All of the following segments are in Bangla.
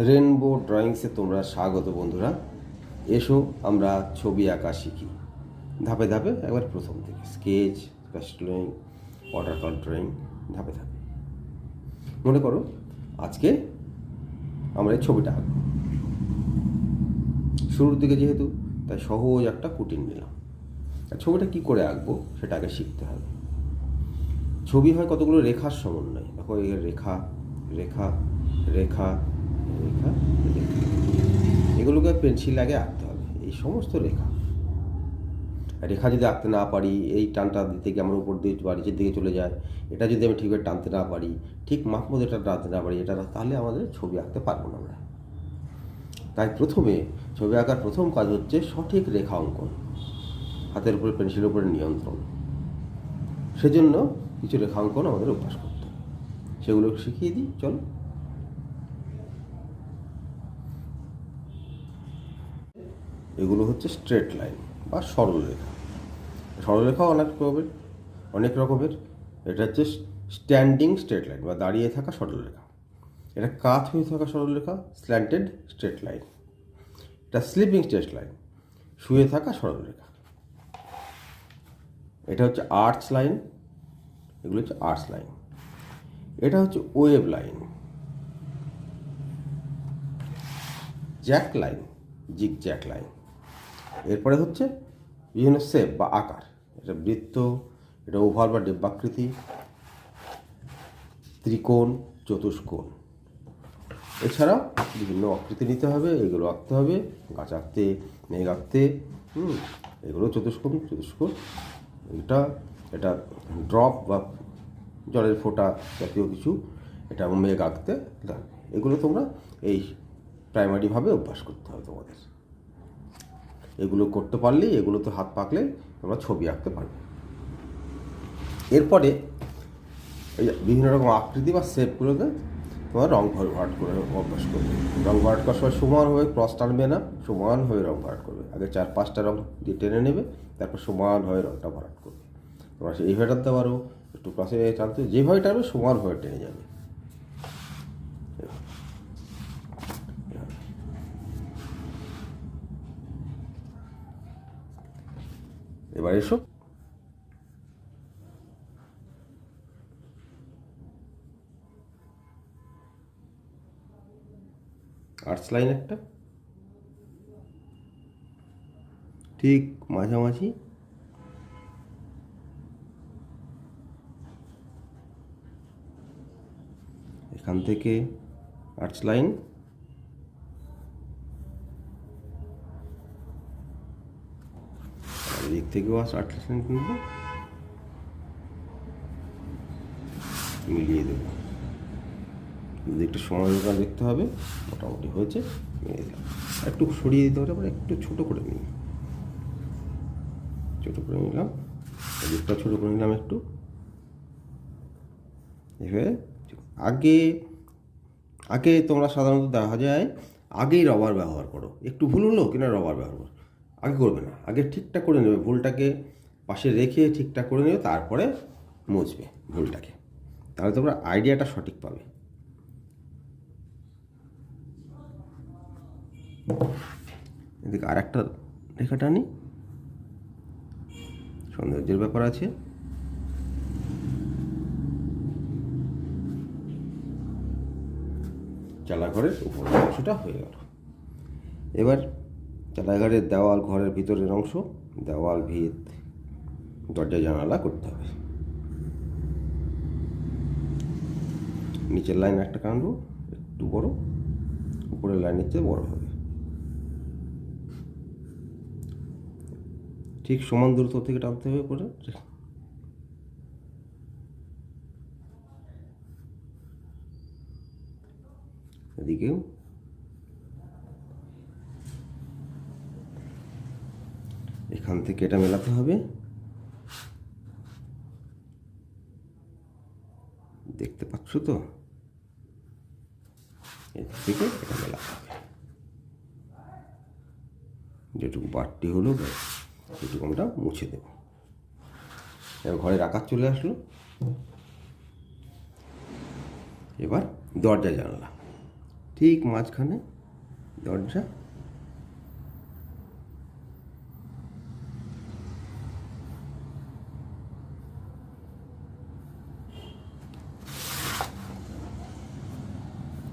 রেনবো ড্রয়িংসে তোমরা স্বাগত বন্ধুরা। এসো আমরা ছবি আঁকা শিখি ধাপে ধাপে, একবার প্রথম থেকে sketch, pastel drawing, water colour drawing, ধাপে ধাপে। মনে করো আজকে আমরা এই ছবিটা আঁকবো। শুরুর দিকে যেহেতু, তাই সহজ একটা কুটির নিলাম। আর ছবিটা কী করে আঁকবো সেটা আগে শিখতে হবে। ছবি হয় কতগুলো রেখার সমন্বয়। দেখো এই রেখা রেখা রেখা রেখা রেখা, এগুলোকে পেন্সিল আগে আঁকতে হবে। এই সমস্ত রেখা রেখা যদি আঁকতে না পারি, এই টানটা দিতে গিয়ে আমার উপর দিয়ে বা নিচের দিকে চলে যায়, এটা যদি আমি ঠিকভাবে টানতে না পারি, ঠিক মাপ মতো এটা টানতে না পারি, এটা তাহলে আমাদের ছবি আঁকতে পারবো না আমরা। তাই প্রথমে ছবি আঁকার প্রথম কাজ হচ্ছে সঠিক রেখা অঙ্কন, হাতের উপরে পেন্সিলের উপরে নিয়ন্ত্রণ। সেজন্য কিছু রেখা অঙ্কন আমাদের অভ্যাস করতে হবে, সেগুলো শিখিয়ে দিই। চলো। এগুলো হচ্ছে স্ট্রেট লাইন বা সরলরেখা। সরলরেখাও অনেক রকমের। এটা হচ্ছে স্ট্যান্ডিং স্ট্রেট লাইন বা দাঁড়িয়ে থাকা সরলরেখা। এটা কাত হয়ে থাকা সরলরেখা, স্ল্যান্টেড স্ট্রেট লাইন। এটা স্লিপিং স্ট্রেট লাইন, শুয়ে থাকা সরলরেখা। এটা হচ্ছে আর্চ লাইন, এগুলো হচ্ছে আর্চ লাইন। এটা হচ্ছে wave line, jack line, zigzag line. এরপরে হচ্ছে বিভিন্ন শেপ বা আকার। এটা বৃত্ত, এটা ওভাল বা ডিম্বাকৃতি, ত্রিকোণ, চতুষ্কোণ। এছাড়াও বিভিন্ন আকৃতি নিতে হবে, এগুলো আঁকতে হবে। গাছ আঁকতে, মেঘ আঁকতে, এগুলো চতুষ্কোণ। এটা এটা ড্রপ বা জলের ফোঁটা জাতীয় কিছু, এটা মেঘ আঁকতে। এগুলো তোমরা এই প্রাইমারিভাবে অভ্যাস করতে হবে তোমাদের। এগুলো করতে পারলেই, এগুলো তো হাত পাকলে তোমরা ছবি আঁকতে পারবে। এরপরে এই বিভিন্ন রকম আকৃতি বা শেপগুলোকে তোমার রং ভরাট করে অভ্যাস করবে। রং ভরাট করার সময় সমানভাবে ক্রস টানবে না, সমানভাবে রং ভরাট করবে। আগে 4-5টা রং দিয়ে টেনে নেবে, তারপর সমানভাবে রংটা ভরাট করবে। তোমরা এইভাবে টানতে পারো, একটু ক্রসে টানতে, যেভাবে টানবে সমানভাবে টেনে যাবে। এবার এসো আর্টস লাইন, একটা ঠিক মাঝামাঝি এখান থেকে আর্টস লাইন, দিক থেকেও আর্টস লাইন কিনবো, মিলিয়ে দেবো। দিকটা সমান দেখতে হবে। মোটামুটি হয়েছে, মিলিয়ে দিলাম। একটু সরিয়ে দিতে হবে, আবার একটু ছোটো করে নিই, ছোটো করে নিলাম। দিকটা ছোটো করে নিলাম একটু। এভাবে আগে আগে তোমরা সাধারণত দেখা যায় আগেই রবার ব্যবহার করো। একটু ভুল হলো কিনা রবার ব্যবহার করো, আগে করবে না। আগে ঠিকঠাক করে নেবে, ভুলটাকে পাশে রেখে ঠিকঠাক করে নেবে, তারপরে মুছবে ভুলটাকে। তাহলে তোমরা আইডিয়াটা সঠিক পাবে। এদিকে আর একটা রেখা টানি, সৌন্দর্যের ব্যাপার আছে। চালাঘরের উপরের অংশটা হয়ে গেল। এবার চালাঘরের দেওয়াল, ঘরের ভিতরের অংশ, দেওয়াল, ভিত, দরজা, জানালা করতে হবে। নিচের লাইন একটা টানবো, একটু বড়, উপরের লাইনের চেয়ে বড় হবে। ঠিক সমান দূরত্ব থেকে টানতে হবে করে। এদিকেও এখান থেকে এটা মেলাতে হবে, দেখতে পাচ্ছ তো? এদিক থেকে এটা মেলাতে হবে। যেটুকু বাড়তি হলো সেটুকু আমরা মুছে দেব। এবার ঘরের আকার চলে আসলো। এবার দরজা, জানলা, ঠিক মাঝখানে দরজা,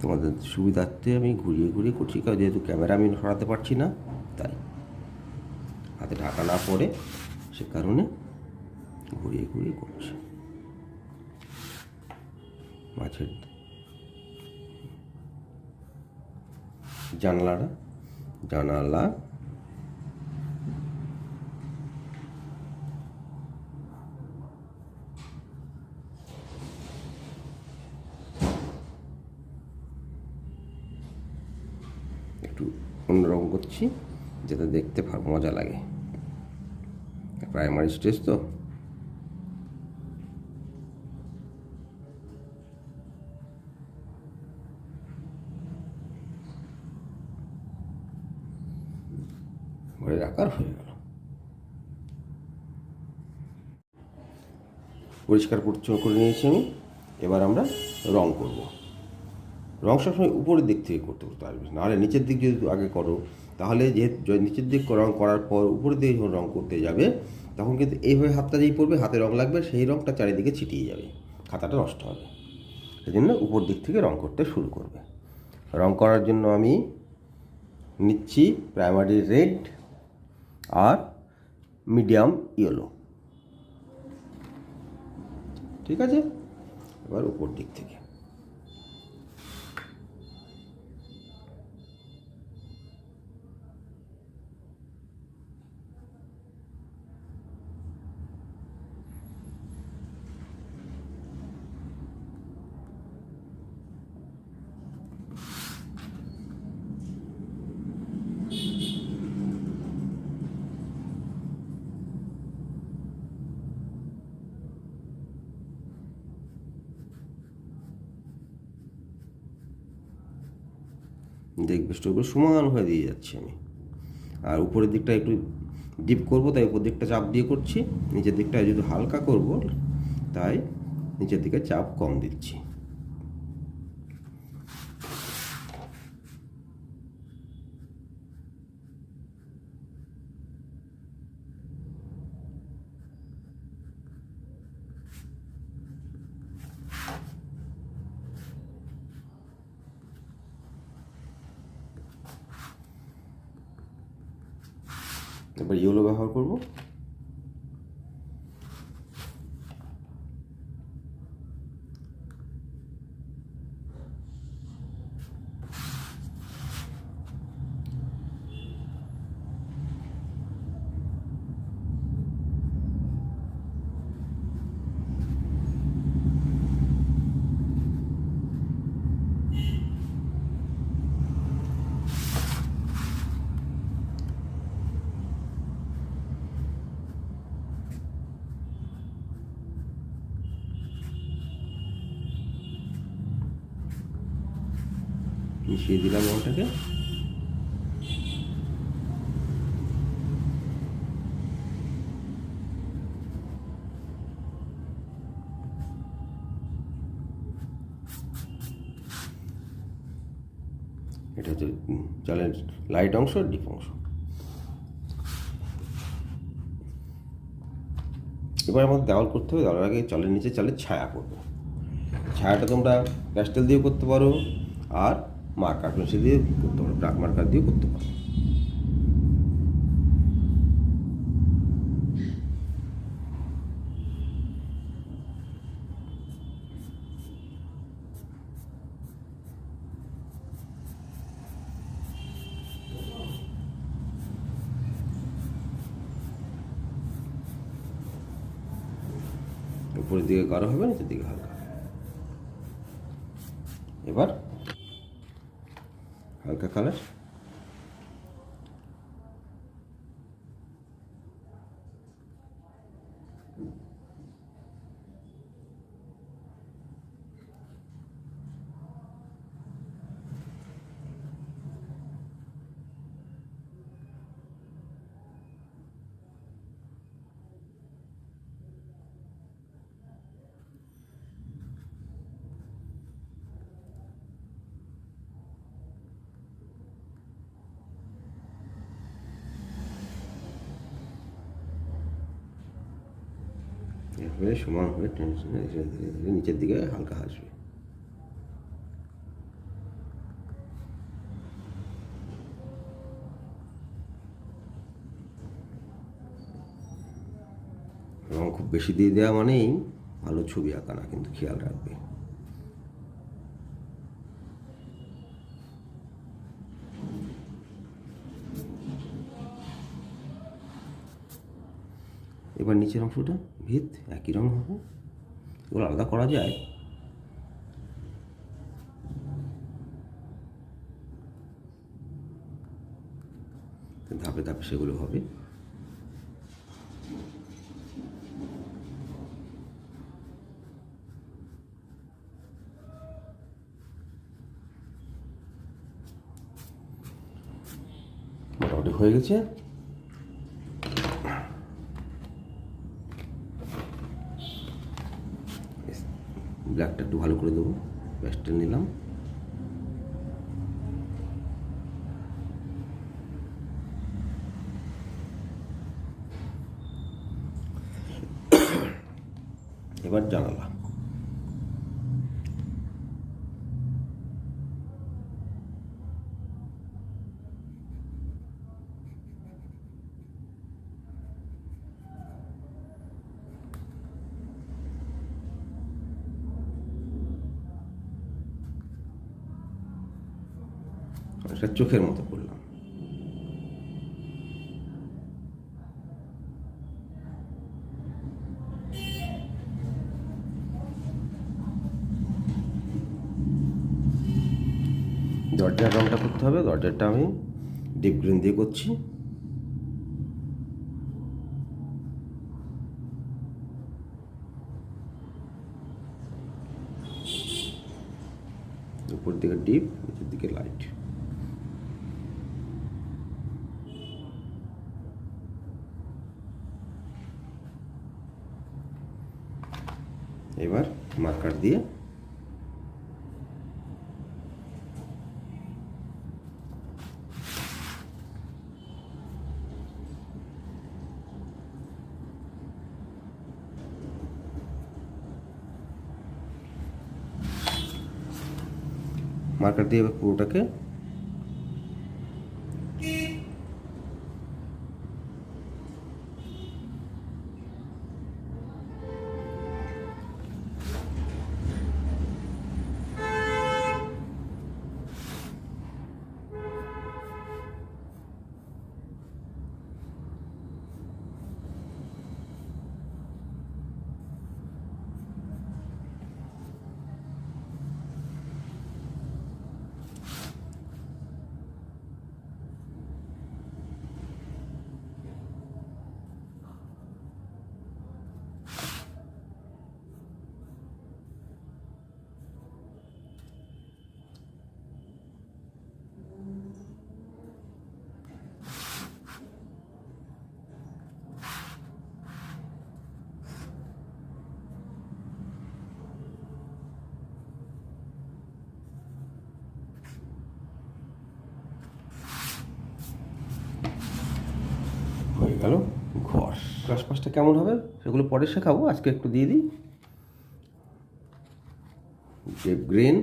তোমাদের সুবিধার্থে আমি ঘুরিয়ে ঘুরিয়ে করছি, কারণ যেহেতু ক্যামেরা আমি সরাতে পারছি না, তাই হাতে ঢাকা না পড়ে সে কারণে ঘুরিয়ে ঘুরিয়ে করছি। মাছের জানালা একটু অন্যরকম করছি যাতে দেখতে মজা লাগে, প্রাইমারি স্টেজ তো। ঘরের আকার হয়ে গেল। পরিষ্কার পরিচ্ছন্ন করে নিয়েছি আমি। এবার আমরা রং করব। রং সবসময় উপরের দিক থেকে করতে পারবে, নাহলে নিচের দিক যদি আগে করো, তাহলে যেহেতু নিচের দিক রং করার পর উপরের দিকে যখন রং করতে যাবে, তখন কিন্তু এইভাবে হাতটা যেই পড়বে, হাতে রং লাগবে, সেই রংটা চারিদিকে ছিটিয়ে যাবে, খাতাটা নষ্ট হবে। সেই জন্য উপর দিক থেকে রং করতে শুরু করবে। রং করার জন্য আমি নিচ্ছি প্রাইমারি রেড আর মিডিয়াম ইয়েলো। ঠিক আছে, এবার উপর দিক থেকে দেখবে স্ট্রোকগুলো সমান হয়ে দিয়ে যাচ্ছি আমি। আর উপরের দিকটা একটু ডিপ করব, তাই উপর দিকটা চাপ দিয়ে করছি। নিচের দিকটা যদি হালকা করব, তাই নিচের দিকে চাপ কম দিচ্ছি। এবার ইয়েলো ব্যবহার করব। মিশিয়ে দিলাম ওটাকে। এটা হচ্ছে জলের লাইট অংশ, ডিপ অংশ। এবার আমাদের দেওয়াল করতে হবে। দেওয়ালের আগে জলের নিচে জলের ছায়া করবে। ছায়াটা তোমরা প্যাস্টেল দিয়ে করতে পারো, আর মার্কার পেন্সিল দিয়ে করতে পারো, ব্ল্যাক মার্কার দিয়েও করতে পারো। উপরের দিকে গাঢ় হবে, নিচের দিকে হালকা। এবার হালকা কালার। এবারে সমান হয়ে টেনে ধীরে ধীরে নিচের দিকে হালকা আসবে। রঙ খুব বেশি দিয়ে দেওয়া মানেই ভালো ছবি আঁকা না, কিন্তু খেয়াল রাখবে। এবার নিচের অংশটা ভিত একই রঙ হবে, এগুলো আলাদা করা যায়। ধাপে ধাপে সেগুলো হবে। মোটামুটি হয়ে গেছে। ব্ল্যাকটা একটু ভালো করে দেবো, প্যাস্টেল নিলাম। এবার জানালা। একটা চোখের মতো করলাম। দরজার রঙটা করতে হবে। দরজাটা আমি ডিপ গ্রিন দিয়ে করছি। উপর দিকে ডিপ, নিচের দিকে লাইট। এবার মার্কার দিয়ে এবার পুরোটাকে হয়ে গেল ঘর। আশপাশটা কেমন হবে সেগুলো পরে শেখাবো, আজকে একটু দিয়ে দিই। ডিপ গ্রিন,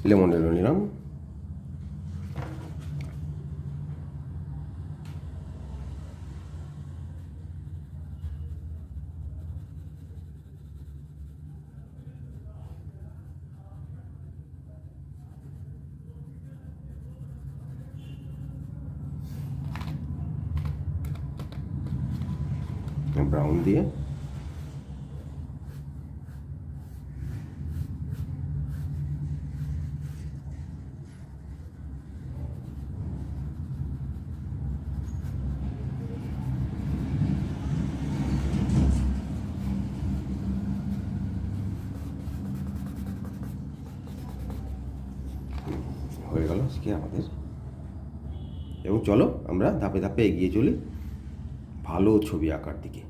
লেমন এলো নিলাম। ব্রাউন দিয়ে হয়ে গেল আজকে আমাদের। এবং চলো আমরা ধাপে ধাপে এগিয়ে চলি ভালো ছবি আঁকার দিকে।